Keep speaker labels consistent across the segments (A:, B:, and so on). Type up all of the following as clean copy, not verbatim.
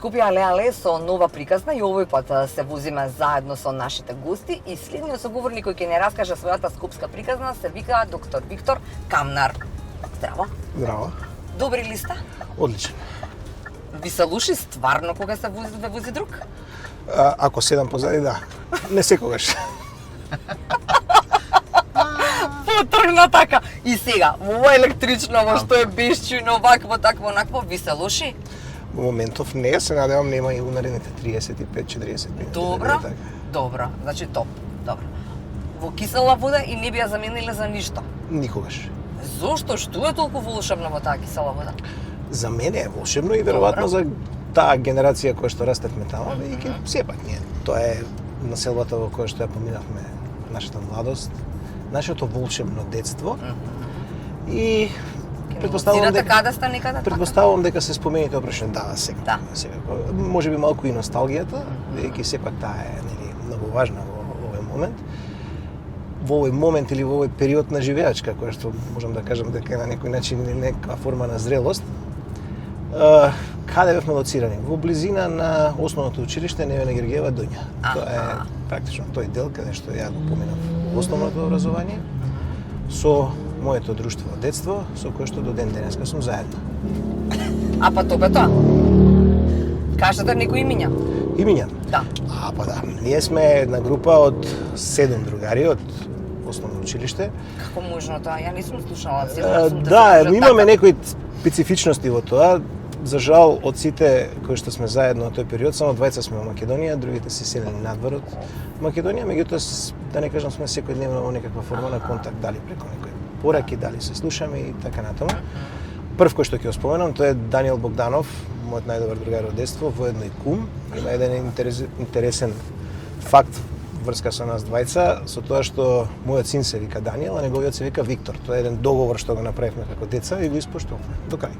A: Скопје але со нова приказна и овој пат се возиме заедно со нашите гости и следниот соговорник кој ќе ни раскаже својата скопска приказна се вика доктор Виктор Камнар. Здраво.
B: Здраво.
A: Добри ли сте?
B: Одличен.
A: Ви се луши стварно кога се вози друг?
B: Ако седам позади, да. Не секогаш.
A: Потргна така. И сега, во ова електрично, во што е безчујно, вакво, такво, онакво, ви се лоши?
B: Во моментов не, се надевам нема и у наредните 35-40 минути.
A: Добро, добро, значи топ, добро. Во кисела вода и не би ја замениле за ништо?
B: Никогаш.
A: Зошто? Што е толку волшебно во таа кисела вода?
B: За мене е волшебно и веројатно за таа генерација која што растевме таму, веќе сепак ние. Тоа е населбата во која што ја поминавме нашата младост, нашето волшебно детство. И предпоставувам дека се спомените опрашен сега. Може би малку и носталгијата, веќе сепак таа е многу важна во овој момент. Во овој момент или во овој период на живеачка, која што можам да кажам дека на некој начин е некаква форма на зрелост. Каде бевме лоцирани? Во близина на основното училиште Невена Гергиева Донја. Тоа е практично тој дел каде што ја го поминав основното образование со моето друштво од детство, со кое што до ден денеска сум заедно.
A: А па тоа тоа. Кажете некои имиња?
B: Имиња?
A: Да.
B: Па да. Ние сме една група од 7 другари од основно училиште.
A: Како можно тоа? Ја не сум слушала.
B: Да, имаме некои специфичности во тоа. За жал, од сите кои што сме заедно во тој период, само двајца сме во Македонија, другите се селени надвор од Македонија, меѓутоа, да не кажам, сме секојдневно во некаква форма на контакт, дали преку некои пораки, дали се слушаме и така натаму. Прв кој што ќе го споменам, тоа е Даниел Богданов, мојот најдобар другар од детство, воедно и кум. Има еден интересен факт врска со нас двајца, со тоа што мојот син се вика Даниел, а неговиот се вика Виктор. Тоа е еден договор што го направивме како деца и го испоштувавме до крај.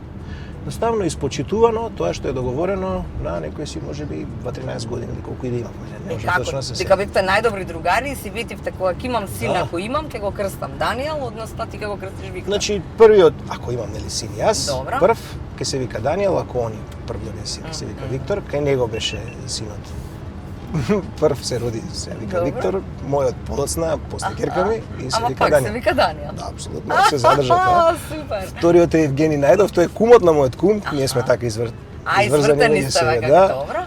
B: Наставно испочитувано тоа што е договорено на некој си можеби 2-13 години или колку и да имавме. Не може точно да се
A: дека бевте најдобри другари и си ветивте кога ќе имам син, ако имам ќе го крстам Даниел, односно ти ќе го крстиш Виктор.
B: Значи првиот, ако имам нели син јас,
A: добра,
B: прв ќе се вика Даниел, ако они првиот син ќе се вика Виктор, кај него беше синот. Прв се роди, се вика Виктор, мојот подоцна, после ќерка ми и се вика Даниел.
A: Ама пак се вика Даниел.
B: Да, апсолутно, се задржа тоа.
A: Супер.
B: Вториот е Евгени Најдов, тој е кумот на мојот кум, ние сме така
A: изврзани сте веќе, добро.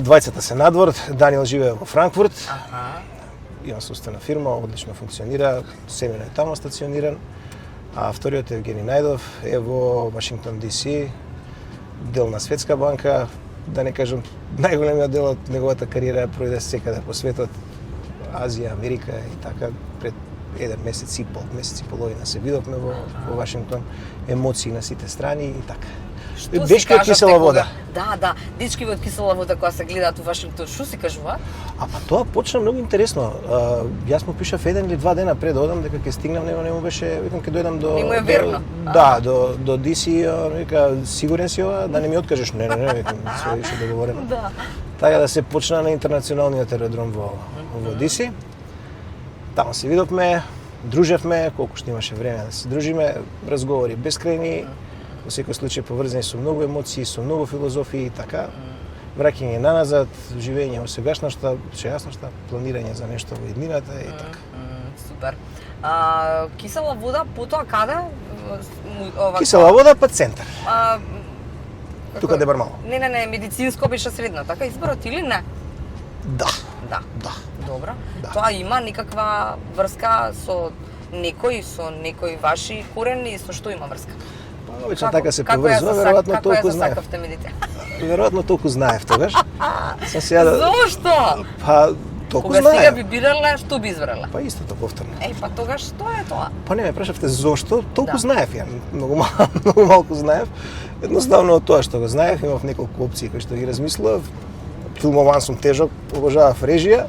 B: Двајцата се надвор, Даниел живее во Франкфурт. Има собствена фирма, одлично функционира, семејно е таму стациониран. А вториот е Евгени Најдов, е во Вашингтон DC, дел на Светска банка. Да не кажам, најголемиот дел од неговата кариера пројде секаде по светот, Азија, Америка и така. Пред еден месец и половина се видовме во Вашингтон, емоции на сите страни и така. Дечки од кисела вода.
A: Да, дечки од кисела вода кога се гледаат во Вашингтон, што се кажува?
B: Па тоа почна многу интересно. Јас му пишав еден или два дена пред да одам дека ќе стигнам, не му беше, викам ќе дојдам до.
A: Не му е верно.
B: Да, до DC, вика сигурен си ова, да не ми откажеш. Не, викам, се беше договорено.
A: Да.
B: Така да се почна на интернационалниот аеродром во DC. Таму се видовме, дружевме, колку што имаше време да се дружиме, разговори бескрајни. Во секој случај поврзани со многу емоции, со многу филозофии и така. Враќање наназад, живење во сегашноста, сега планирање за нешто во иднината и така.
A: Супер. Кисела вода, потоа каде?
B: Кисела вода па центар. Тука де Бармало.
A: Не, медицинско беше средно, така изборот или не?
B: Да.
A: Добро. Тоа има никаква врска со некои ваши корени, со што има врска?
B: Обично така се поврзува, веројатно толку знаев.
A: Како ја засакавте, медите?
B: Веројатно толку знаев тогаш.
A: Зошто?
B: Па толку знаев.
A: Кога сега би бирале, што би избрала?
B: Па истото повторно.
A: Па тогаш што е тоа?
B: Па не ме прашавте зошто, толку знаев ја, многу малку знаев. Едноставно од тоа што го знаев, имав неколку опции кои што ги размислував. Филмоман сум тежок, обожавав режија.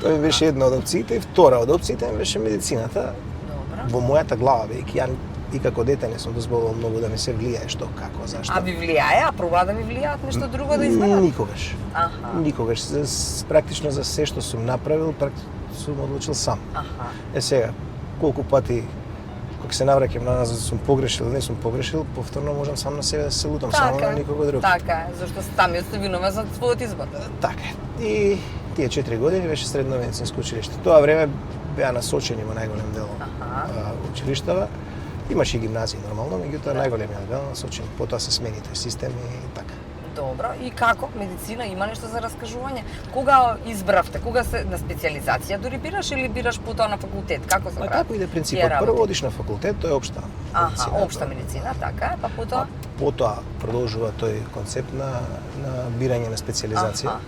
B: Тоа ми беше една од опциите и втора од опциите ми беше медицината.
A: Добро.
B: Во мојата глава, веќе ја и како дете не сум дозволувал многу да ми се влијае што, како, зашто.
A: А ви влијае, а проба да ви влијаат нешто друго да изберат?
B: Никогаш. Никогаш. Практично за се што сум направил, сум одлучил сам. Сега, колку пати кога се навраќам на нас да сум погрешил или не сум погрешил, повторно можам сам на себе да се лутам, само на никого друг.
A: Така е, зашто таму сте виновен за својот избор.
B: Така е. И тие 4 години беше средно медицинско училиште. Тоа време беа насочени во најголем дел училиштава. Имаше и гимназии нормално, меѓутоа најголемиот дел насочен. Потоа се смени тој систем и така.
A: Добро, и како? Медицина има нешто за раскажување? Кога избравте? Кога се на специјализација дури бираш или бираш потоа на факултет? Како се прави?
B: Како иде принципот? Прво одиш на факултет, тоа е општа медицина.
A: Општа медицина, така е, па потоа?
B: Потоа продолжува тој концепт на бирање на специјализација.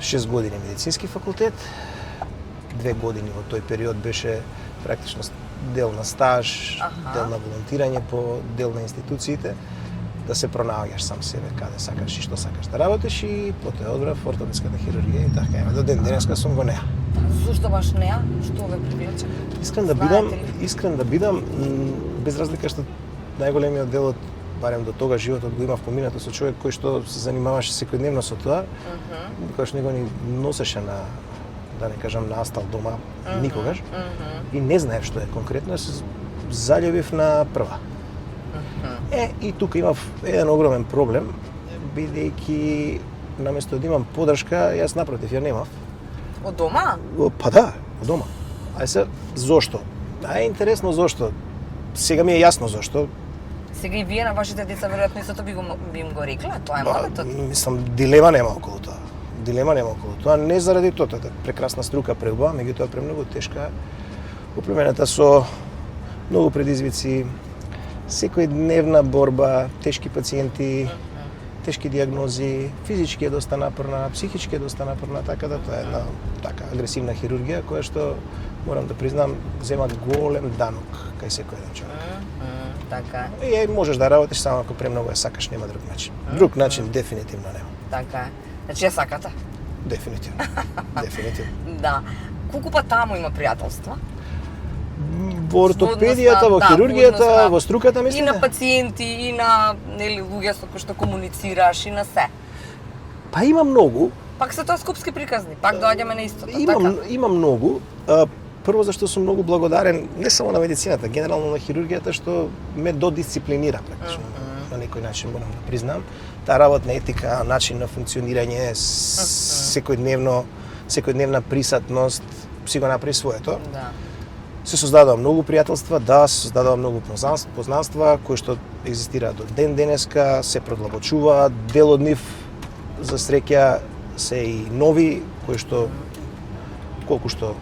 B: 6 години медицински факултет, 2 години во тој период беше практично дел на стаж, дел на волонтирање по дел на институциите, да се пронаоѓаш сам себе каде сакаш и што сакаш да работиш и потоа одбрав ортопедската хирургија и така до ден денеска сум во неа.
A: Зошто баш неа? Што ве привлече?
B: Искрен да бидам, без разлика што најголемиот дел од барем до тога животот го имав поминато со човек кој што се занимаваше секојдневно со тоа, кој што него ни носеше на, да не кажам, на астал дома никогаш и не знаев што е конкретно, се заљубив на прва. И тука имав еден огромен проблем, бидејќи наместо да имам подршка, јас напротив ја немав.
A: Од дома?
B: Па да, од дома. Ајде зошто? Е интересно зошто. Сега ми е јасно зошто.
A: Сега и вие на вашите деца веројатно истото би им го рекле, тоа е моветот.
B: Мислам, дилема нема околу тоа. Не заради тоа, прекрасна струка, преубава, меѓутоа премногу тешка, опремената со многу предизвици, секојдневна борба, тешки пациенти, тешки диагнози, физички е доста напорна, психички е доста напорна, така да тоа е една така агресивна хирургија која што морам да признам зема голем данок кај секој еден човек.
A: Така е.
B: И можеш да работиш само ако премногу ја сакаш, нема друг начин. Друг начин дефинитивно нема.
A: Така е. Значи ја сакате?
B: Дефинитивно.
A: Да. Колку па таму има пријателства?
B: Во ортопедијата, во хирургијата, во струката, мислите?
A: И на пациенти, и на луѓе со кои што комуницираш, и на се.
B: Па има многу.
A: Пак се тоа скупски приказни, пак доаѓаме на истото,
B: Има многу. Прво зашто сум многу благодарен не само на медицината, генерално на хирургијата што ме додисциплинира практично. На некој начин морам да признам. Таа работна етика, начин на функционирање, секојдневна присатност, си го направи своето.
A: Да.
B: Се создадува многу пријателства, да, се создадува многу познанства кои што екзистираат до ден денеска, се продлабочуваат, дел од нив за среќа се и нови кои што колку што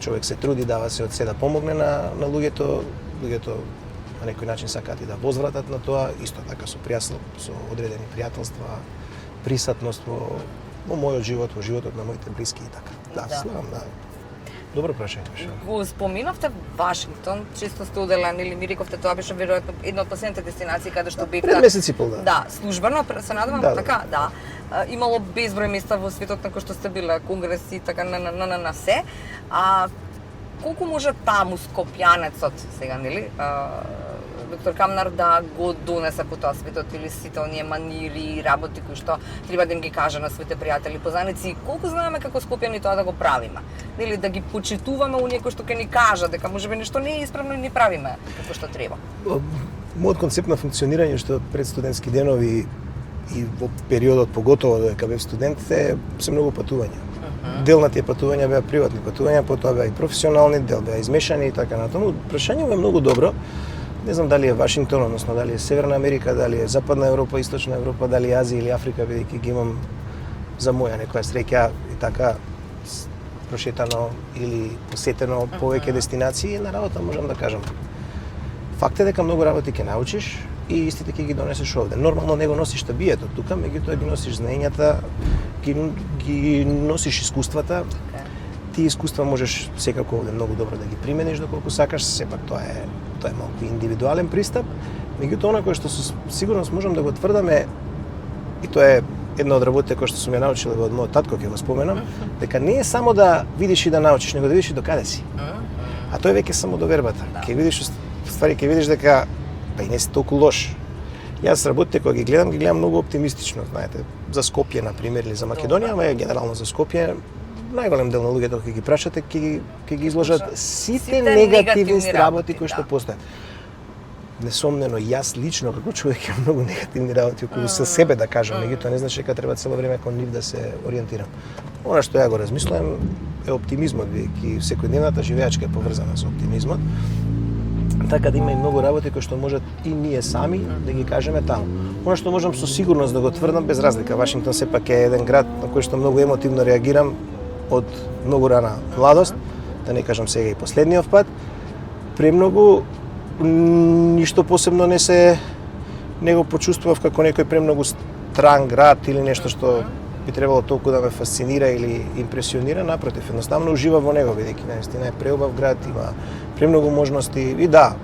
B: човек се труди, дава се од се да помогне на луѓето на некој начин сакаат и да возвратат на тоа, исто така со одредени пријателства, присатност во мојот живот, во животот на моите блиски и така. Да, знам, да. Добро прашање беше.
A: Го споминавте Вашингтон, често сте уделен или ми рековте тоа беше веројатно една од последните дестинации каде што бевте.
B: Пред месец и пол, да.
A: Да, службено се надевам така, да. Имало безброј места во светот на кои што сте биле, конгреси така на се. Колку може таму скопјанецот сега, нели? Доктор Камнар да го донесе по тоа светот или сите оние манири и работи кои што треба да им ги каже на своите пријатели познаници, колку знаеме како скопјани тоа да го правиме? Нели да ги почитуваме оние кои што ќе ни кажат дека можеби нешто не е исправно и не правиме како што треба.
B: Мојот концепт на функционирање што пред студентски денови и во периодот поготово додека бев студент се многу патувања. Дел на тие патувања беа приватни патувања, потоа беа и професионални, дел беа измешани и така натаму. Прашањето е многу добро. Не знам дали е Вашингтон, односно дали е Северна Америка, дали е Западна Европа, Источна Европа, дали е Азија или Африка, бидејќи ги имам за моја некоја среќа и така прошетано или посетено повеќе дестинации, на работа можам да кажам. Факт е дека многу работи ќе научиш и истите ќе ги донесеш овде. Нормално не го носиш табието тука, меѓутоа ги носиш знаењата, ги носиш искуствата. Тие искуства можеш секако овде многу добро да ги примениш доколку сакаш, сепак тоа е малку индивидуален пристап. Меѓутоа она кое што со сигурност можам да го тврдаме, и тоа е една од работите кои што сум ја научил од мојот татко, ќе го споменам, дека не е само да видиш и да научиш, него да видиш и до каде си. А тоа е веќе само довербата. Ќе видиш ствари, ќе видиш дека па и не си толку лош. Јас работите кога ги гледам многу оптимистично, знаете, за Скопје на пример или за Македонија, ама генерално за Скопје најголем дел на луѓето кога ги прашате, ќе ги изложат сите
A: Сите
B: негативни
A: негативни
B: работи
A: работи,
B: кои што
A: да.
B: постојат. Несомнено, јас лично како човек имам многу негативни работи околу со себе да кажам, меѓутоа не значи дека треба цело време кон нив да се ориентирам. Она што ја го размислувам е оптимизмот, бидејќи секојдневната живеачка е поврзана со оптимизмот. Така да има и многу работи кои што можат и ние сами да ги кажеме таму. Она што можам со сигурност да го тврдам без разлика, Вашингтон сепак е еден град на кој што многу емотивно реагирам од многу рана младост, да не кажам сега и последниот пат. Премногу ништо посебно не го почувствував како некој премногу стран град или нешто што би требало толку да ме фасцинира или импресионира, напротив, едноставно уживам во него, бидејќи наистина е преубав град, има премногу можности и да,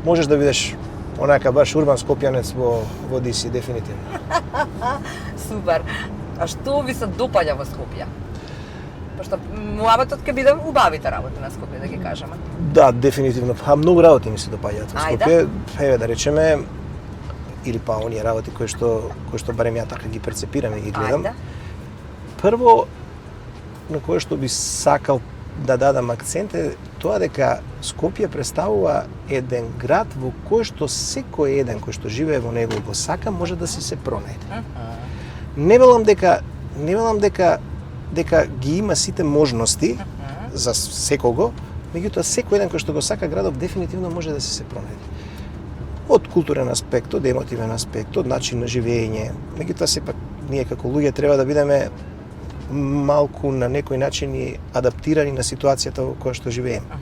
B: можеш да видиш онака баш урбан скопјанец во DC дефинитивно.
A: Супер. А што ви се допаѓа во Скопје? Пошто муабетот ќе биде убавите работи на Скопје, да ги кажеме.
B: Да, дефинитивно. Многу работи ми се допаѓаат во Скопје. Еве да речеме или па оние работи кои што барем ја така ги перцепирам и ги гледам.
A: Ајде.
B: Прво на кое што би сакал да дадам акцент е тоа дека Скопје представува еден град во кој што секој еден кој што живее во него го сака може да се пронајде. Не велам дека ги има сите можности за секого, меѓутоа секој еден кој што го сака градов дефинитивно може да се пронајде. Од културен аспект, од емотивен аспект, од начин на живење. Меѓутоа сепак ние како луѓе треба да бидеме малку на некој начин и адаптирани на ситуацијата во која што живееме.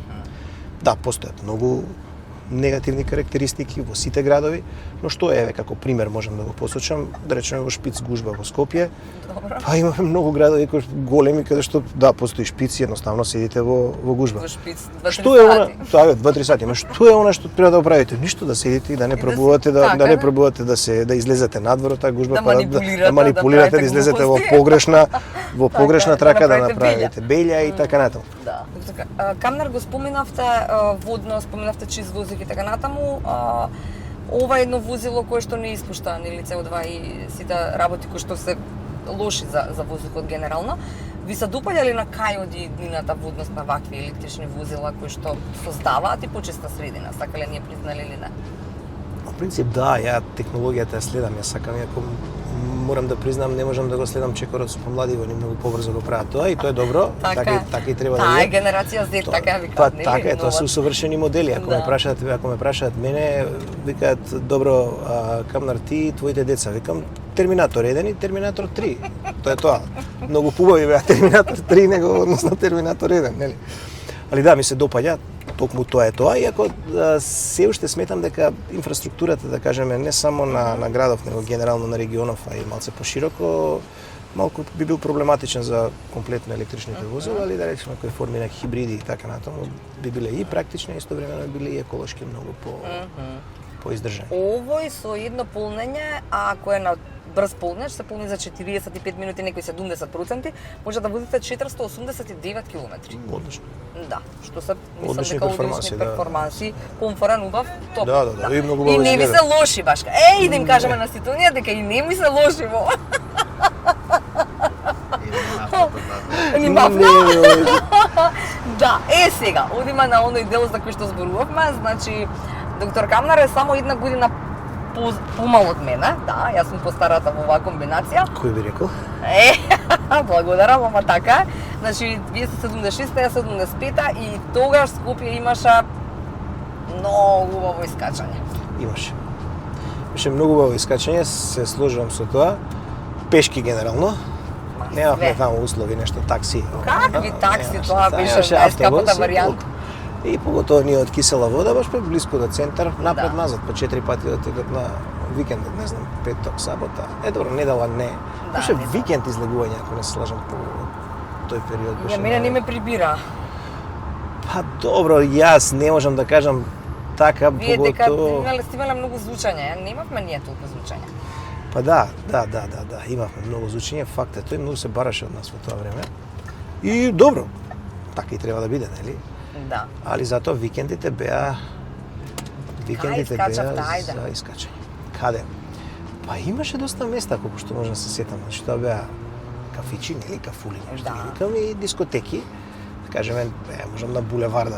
B: Да, постојат многу негативни карактеристики во сите градови, но што е, како пример можам да го посочам, да речеме во Шпиц гужба во Скопје.
A: Добро.
B: Па имаме многу градови кои големи каде што да постои шпици, едноставно седите во гужба.
A: Во Шпиц 2-3
B: Што е она?
A: сати.
B: Тоа 2-3 сати. Ма што е она што треба да правите? Ништо, да седите и да не пробувате да излезете надвор од таа гужба,
A: да
B: манипулирате, да излезете во погрешна трака, да
A: направите
B: направите белја и така натаму.
A: Да. Камнар го споменавте водно, споменавте чист воздух и така натаму. Ова е едно возило кое што не испушта нели CO2 и сите работи кои што се лоши за воздухот генерално. Ви се допаѓа ли на кај оди иднината водност на вакви електрични возила кои што создаваат и почиста средина, сакале ние признали или не?
B: Во принцип да, ја технологијата ја следам, ја сакам, иако морам да признам, не можам да го следам чекорот со помлади, они многу побрзо го прават тоа и тоа е добро, така и треба да
A: биде. Таа е
B: биде.
A: генерација Z, така ја викаат,
B: Па
A: нели?
B: така е, тоа се усовршени модели. Ако ме прашаат мене, викаат добро, Камнар ти и твоите деца, викам Терминатор 1 и Терминатор 3. Тоа е тоа. Многу побави беа Терминатор 3 него односно Терминатор 1, нели? Али да, ми се допаѓа, токму тоа е тоа, иако се уште сметам дека инфраструктурата, да кажеме, не само на градов, него генерално на регионов, а и малце пошироко, малку би бил проблематичен за комплетно електричните возила, али да речеме кои форми на хибриди и така натаму, би биле и практични, и истовремено биле и еколошки многу поиздржани.
A: Овој со едно полнење, ако е на брз полнење, се полни за 45 минути, некои 70%, може да возите 489 километри.
B: Одлично.
A: Да, што се мислам
B: Одлични
A: дека
B: перформанси,
A: одлични
B: да.
A: перформанси, комфорен, убав, топ.
B: Да, и многу убаво
A: И не ми
B: изгледа.
A: се лоши башка. И да им кажеме на сите оние дека и не ми се лоши во. Ни мафна. Да, сега, одиме на оној дел за кој што зборувавме, значи доктор Камнар е само една година помал од мене, да, јас сум постарата во оваа комбинација.
B: Кој би рекол?
A: Благодарам, ама така. Значи, вие сте 76-та, јас 75-та и тогаш Скопје имаше многу убаво искачање.
B: Имаше многу убаво искачање, се сложувам со тоа. Пешки генерално. Немавме таму услови, нешто такси.
A: Какви такси, тоа беше најскапата варијанта.
B: И поготово ние од Кисела Вода, баш блиску до центар, напред-назад, по 4 пати отидот на викендот, не знам, петок, сабота. Добро, недела не. Беше викенд излегување, ако не се лажам по тој период.
A: Ја мене не ме прибира.
B: Па добро, јас не можам да кажам така,
A: вие дека
B: поготово...
A: сте имале многу звучање, немавме ние толку звучање.
B: Па да, имавме многу звучење, факт е тој, многу се бараше од нас во тоа време. И добро, така и треба да биде, нели?
A: Да.
B: Али затоа викендите беа
A: за
B: искачање. Каде? Па имаше доста места, колку што можам да се сетам. Значи тоа беа кафичи, нели, кафули, нешто
A: Да.
B: ги викаме, и дискотеки. Да кажеме, можам на булевар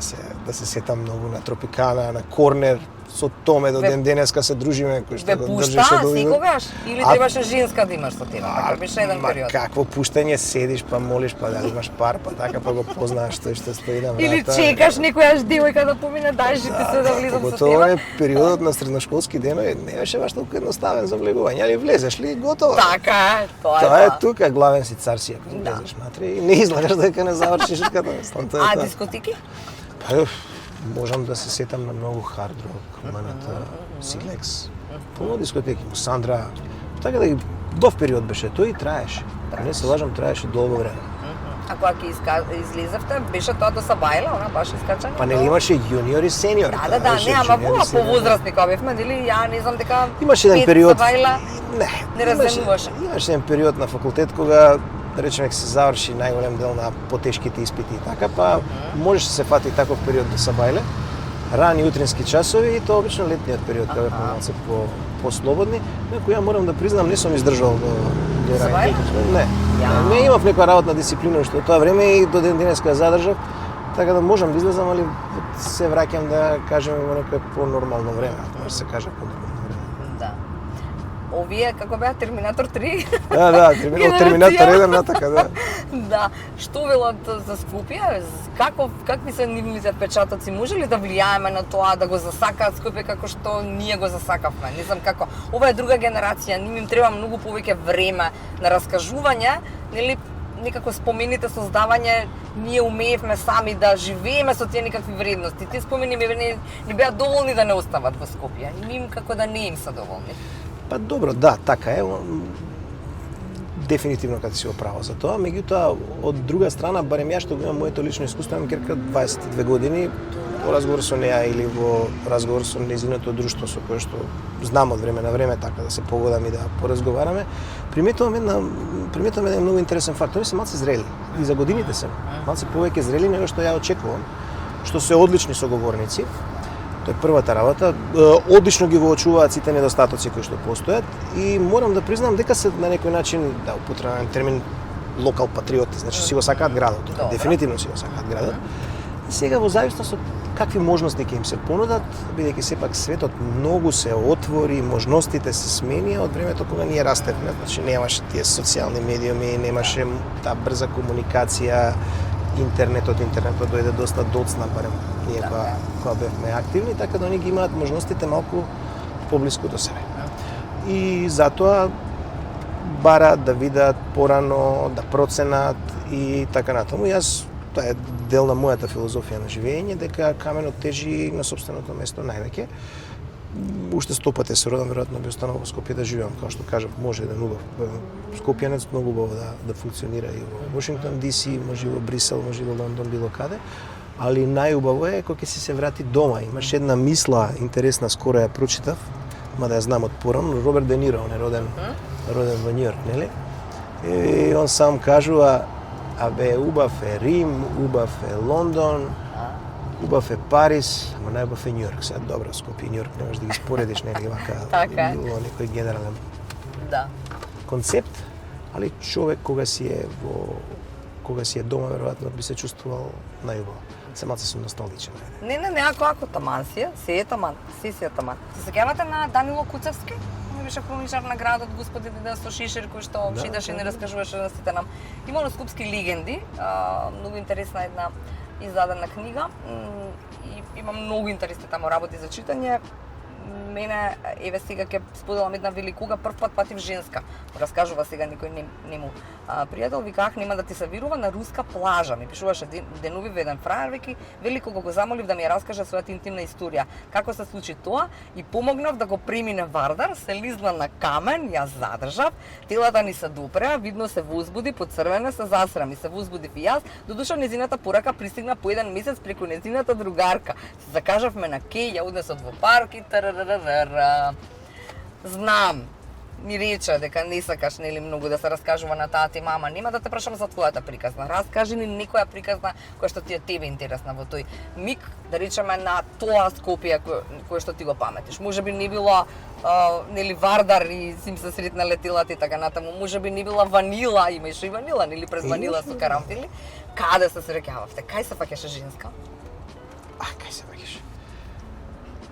B: да се сетам многу, на Тропикана, на Корнер, со Томе до ден денеска се дружиме, кој што
A: Ве
B: го
A: пушта
B: држеше до
A: секогаш? Или требаше женска да имаш со тебе? Така беше еден период.
B: Какво пуштање, седиш па молиш па дали имаш пар, па така па го познаеш тој што стои на врата.
A: Или чекаш некоја девојка да помине, дај ти се да влизам со
B: Готово
A: тебе.
B: е периодот на средношколски денови, не беше баш толку едноставен за влегување, али влезеш ли, готово.
A: Така е,
B: Тоа е тука, главен си цар си, ако
A: Да.
B: влезеш натре и не излагаш дека не завршиш като мислам, тоа е
A: А
B: тоа.
A: дискотеки?
B: Па, можам да се сетам на многу хард рок, МНТ, Силекс, пуно дискотеки, Сандра, така да и бов период беше тој и траеше. Не се лажам, траеше долго време.
A: А кога ќе излезавте, беше тоа до Сабајла, она баш искачање?
B: Па нели имаше јуниор и сениор.
A: Да,
B: тоа беше
A: не, ама
B: junior и
A: була
B: senior.
A: повозрастни кога бевме, нели, ја не знам дека
B: Имаше еден
A: пет
B: период.
A: Сабајла
B: Не
A: разденуваше.
B: Имаше еден период на факултет кога да речеме се заврши најголем дел на потешките испити и така, па можеше да се фати таков период до Сабајле. Рани утрински часови и тоа обично летниот период кога бевме малце по-слободни, на која морам да признам не сум издржал до
A: Сабајле?
B: Не.
A: Ја.
B: Не имав некоја работна дисциплина што тоа време и до ден денеска ја задржав, така да можам да излезам, али се враќам да кажеме во некое по-нормално време, може се каже по-нормално време.
A: Да. Овие како беа Терминатор 3?
B: Да, Терминатор 1 натака, да.
A: Да, што велат за Скопје? Какви се нивните впечатоци? Може ли да влијаеме на тоа да го засакаат Скопје како што ние го засакавме? Не знам како. Ова е друга генерација, ним треба многу повеќе време на раскажување, нели некако спомените создавање, ние умеевме сами да живееме со тие некакви вредности. Тие спомени не беа доволни да не остават во Скопје. Ним како да не им се доволни.
B: Па добро, да, така е. Дефинитивно кога си го право за тоа, меѓутоа од друга страна, барем ја што го имам моето лично искуство, имам керка 22 години, во разговор со неа или во разговор со незиното друштво со кое што знам од време на време така да се погодам и да поразговараме, приметувам еден многу интересен факт. Они се малце зрели и за годините се малце повеќе зрели него што ја очекувам, што се одлични соговорници. Тоа е првата работа. Одлично ги воочуваат сите недостатоци кои што постојат и морам да признам дека се на некој начин, да употребам термин локал патриоти, значи си го сакаат градот.
A: Добра.
B: Дефинитивно си го сакаат градот. Сега во зависност од какви можности ќе им се понудат, бидејќи сепак светот многу се отвори, можностите се сменија од времето кога ние растевме, значи немаше тие социјални медиуми, немаше таа брза комуникација, интернетот дојде доста доцна, барем ние кога бевме активни, така да они ги имаат можностите малку поблиску до себе. И затоа бараат да видат порано, да проценат и така натаму. Јас, тоа е дел на мојата филозофија на живење, дека каменот тежи на собственото место највеќе. Уште 100 пати се родам, веројатно би останал во Скопје да живеам, како што кажав, може еден убав скопјанец многу убаво да функционира и во Вашингтон ДС, може и во Брисел, може и во Лондон, било каде. Али најубаво е кога ќе се врати дома. Имаш една мисла интересна, скоро ја прочитав, мада ја знам од порано, Роберт Де Ниро, он е роден во Њујорк, нели? И он сам кажува, абе, убав е Рим, убав е Лондон, убав е Париз, ама најубав е Њујорк. Сега добро, Скопје и Њујорк не можеш да ги споредиш, нели, вака,
A: Така е.
B: било некој генерален
A: Да.
B: концепт, али човек кога си е дома, веројатно би се чувствувал најубаво. Се малце сум носталгичен.
A: Не, ако таман си е, се е таман. Се сеќавате на Данило Куцевски? Он беше хроничар на градот, господи Деда со шишир, кој што шидаше и не раскажуваше на сите нам. Има оно скопски легенди, многу интересна една издадена книга и има многу интересни таму работи за читање. Мене, еве сега ќе споделам една великуга, прв пат патив женска. Раскажува сега некој нему пријател, виках нема да ти се вирува на руска плажа. Ми пишуваше денови во еден фраер, вели кога го замолив да ми ја раскаже својата интимна историја. Како се случи тоа и помогнав да го премине Вардар, се лизна на камен, ја задржав, телата ни се допреа, видно се возбуди, поцрвена се засрам и се возбудив и јас, додуша незината порака пристигна по еден месец преку незината другарка. Се закажавме на кеј, ја однесот во парк и Знам, ми рече дека не сакаш нели многу да се раскажува на таа тема, ама нема да те прашам за твојата приказна. Раскажи ни некоја приказна која што ти е тебе интересна во тој миг, да речеме на тоа Скопје кој што ти го паметиш. Можеби не било нели Вардар и сим се сретна летилата и така натаму. Можеби не била Ванила, имаше и Ванила, нели през Ванила со карамфили. Каде се среќававте? Кај се паќаше женска?
B: Кај се паќаше?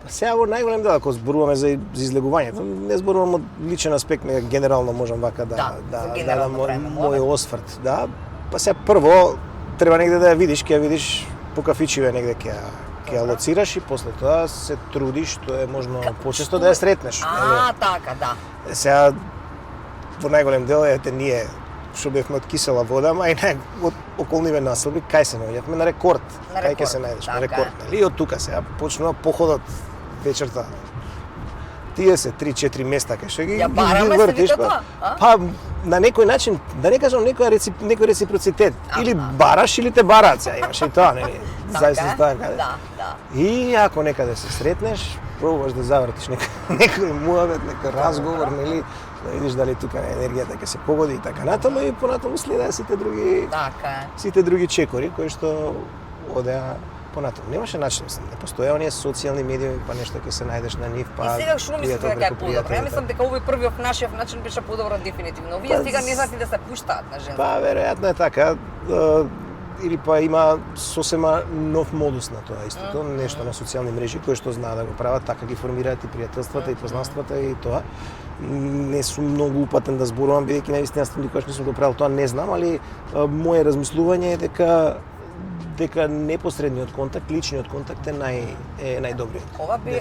B: Па сега во најголем дел, ако зборуваме за излегувањето, не зборувам од личен аспект, не генерално можам вака да мој осврт, да. Па сега прво треба негде да ја видиш, ќе ја видиш по кафичиве негде ќе ја лоцираш и после тоа се трудиш, тоа е можно почесто да ја сретнеш.
A: Така, да.
B: Сега во најголем дел ете ние што бевме од кисела вода, ама и од околниве населби, кај се наоѓавме на рекорд. Кај ќе се најдеш на рекорд, нели? И од тука сега почнува походот вечерта. Тие се 3-4 места кај што ги вртиш, па на некој начин, да не кажам некој реципроцитет, или бараш или те бараат, сега имаш и тоа, нели? Зајсно тоа каде.
A: Да.
B: И ако некаде се сретнеш, пробуваш да завртиш некој муабет, некој разговор, нели? Да видиш дали тука енергијата ќе се погоди и така натаму и понатаму следеа сите други чекори кои што одеа понатаму. Немаше начин, не постоеа оние социјални медии, па нешто ќе се најдеш на нив, па
A: и сега што мислите дека е подобро? Ја мислам дека овој првиот нашиот начин беше подобро дефинитивно. Овие сега не знаат да се пуштаат на женски.
B: Па веројатно е така. Или па има сосема нов модус на тоа истото, нешто на социјални мрежи кои што знаат да го прават, така ги формираат и пријателствата и познанствата и тоа. Не сум многу упатен да зборувам, бидејќи наистина никогаш не сум го правил тоа, не знам, али моје размислување е дека непосредниот контакт, личниот контакт е најдобриот.
A: Ова би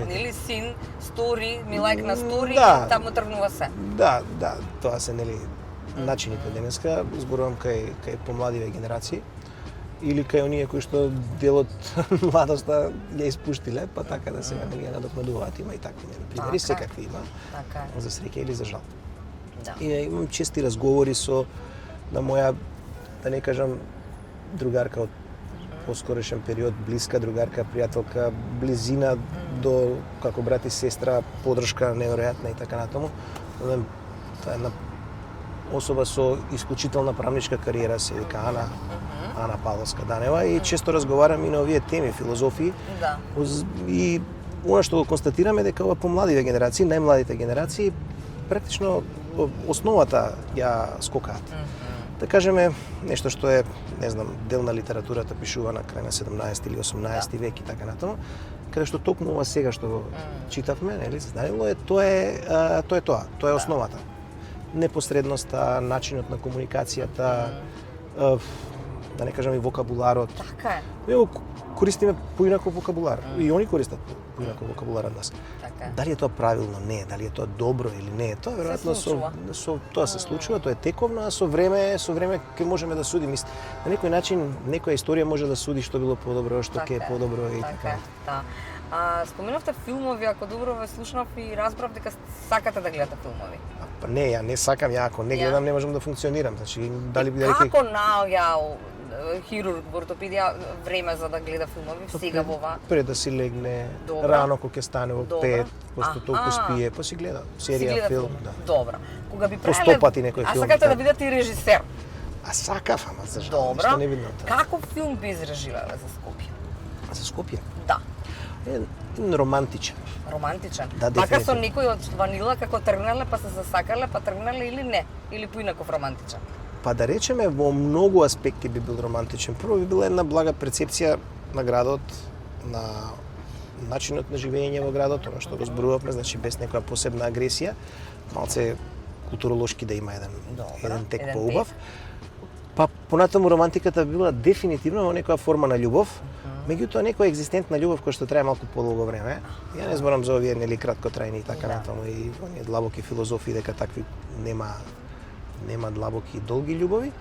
A: нели син, стори, ми лайк на стори, таму тргнува се. Да,
B: тоа се нели начините денеска, зборувам кај помладиве генерации или кај оние кои што делот младоста ја испуштиле, па така да сега не ја надокнадуваат, има и такви примери, секакви има.
A: Така.
B: За среќа или за жал.
A: Да.
B: И имам чести разговори со на моја, да не кажам, другарка од поскорешен период, блиска другарка, пријателка, близина до како брат и сестра, подршка неверојатна и така натаму. Тоа е една особа со исклучителна правничка кариера, се вика Ана Павловска-Данева, и често разговараме и на овие теми, филозофии.
A: Да.
B: И она што го констатираме дека ова помладиве генерации, најмладите генерации, практично основата ја скокаат. Да кажеме нешто што е, не знам, дел на литературата пишува на крај на 17 или 18 век и така натаму, каде што токму ова сега што го читавме, нели, Данило, тоа е основата. Непосредноста, начинот на комуникацијата, да не кажам и вокабуларот.
A: Така е.
B: Ево, користиме поинаков вокабулар. И они користат поинаков вокабулар од нас.
A: Така е.
B: Дали е тоа правилно? Не. Дали е тоа добро или не? Тоа веројатно тоа се случува, тоа е тековно, а со време ќе можеме да судиме. На некој начин, некоја историја може да суди што било подобро, што ќе е подобро и така.
A: Да. Споменавте филмови, ако добро ве слушнав и разбрав дека сакате да гледате филмови.
B: Па не, ја не сакам, ако не гледам не можам да функционирам. Значи, дали
A: како наоѓа хирург во ортопедија време за да гледа филмови сега во ова?
B: Пред да си легне, рано кога ќе стане во 5, после толку спие, па си гледа серија, филм, да.
A: Добро. Кога би
B: правеле по 100 пати некој филм.
A: А сакате да бидете и режисер?
B: Сакав, ама за жал, ништо не видно тоа.
A: Каков филм би изрежирале за Скопје?
B: За Скопје?
A: Да.
B: Романтичен.
A: Романтичен?
B: Да,
A: така со некој од Ванила како тргнале, па се засакале, па тргнале или не? Или поинаков романтичен?
B: Па да речеме, во многу аспекти би бил романтичен. Прво би била една блага перцепција на градот, на начинот на живење во градот, оно што го зборувавме, значи без некоја посебна агресија, малце културолошки да има еден тек поубав. Па понатаму романтиката била дефинитивно во некоја форма на љубов, меѓутоа некоја екзистентна љубов која што трае малку подолго време. Ја не зборам за овие нели краткотрајни и така натаму и оние длабоки филозофии дека такви нема длабоки и долги љубови.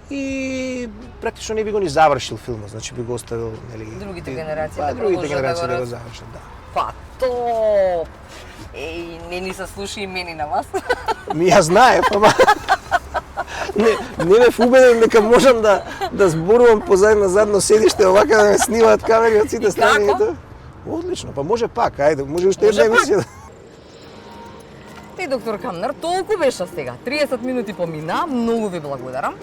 B: И практично не би го ни завршил филмот, значи би го оставил нели
A: другите генерации
B: да го завршат, да.
A: Па топ. Не ни се слуша и мени на вас.
B: Ја знаев, ама не бев убеден дека можам да зборувам позаедно задно седиште овака да ме снимаат камери од сите страни. Одлично, па може пак, ајде, може уште една емисија.
A: И доктор Камнер, толку беше сега. 30 минути помина, многу ви благодарам.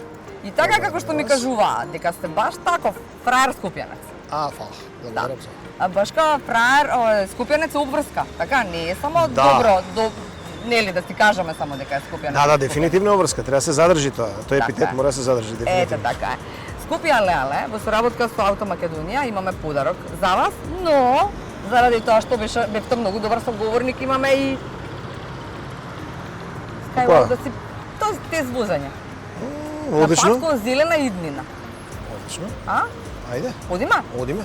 A: И така како што ми кажуваат, дека сте баш таков фраер скопјанец.
C: Фала. Благодарам се.
A: А баш као фраер, скопјанец е обврска, така? Не е само
B: Да.
A: добро, нели да ти кажеме само дека е скопјанец.
B: Да, дефинитивно обврска, треба да се задржи тоа. Тој
A: Така
B: епитет
A: е.
B: мора да се задржи
A: Ете,
B: дефинитивно.
A: така е. Скопје Леле, во соработка со Ауто Македонија имаме подарок за вас, но заради тоа што бевте многу добар соговорник, имаме и
B: Каква?
A: да си те возење.
B: Одлично.
A: На пат кон зелена иднина.
B: Одлично.
A: А?
B: Ајде,
A: Одима?
B: одиме.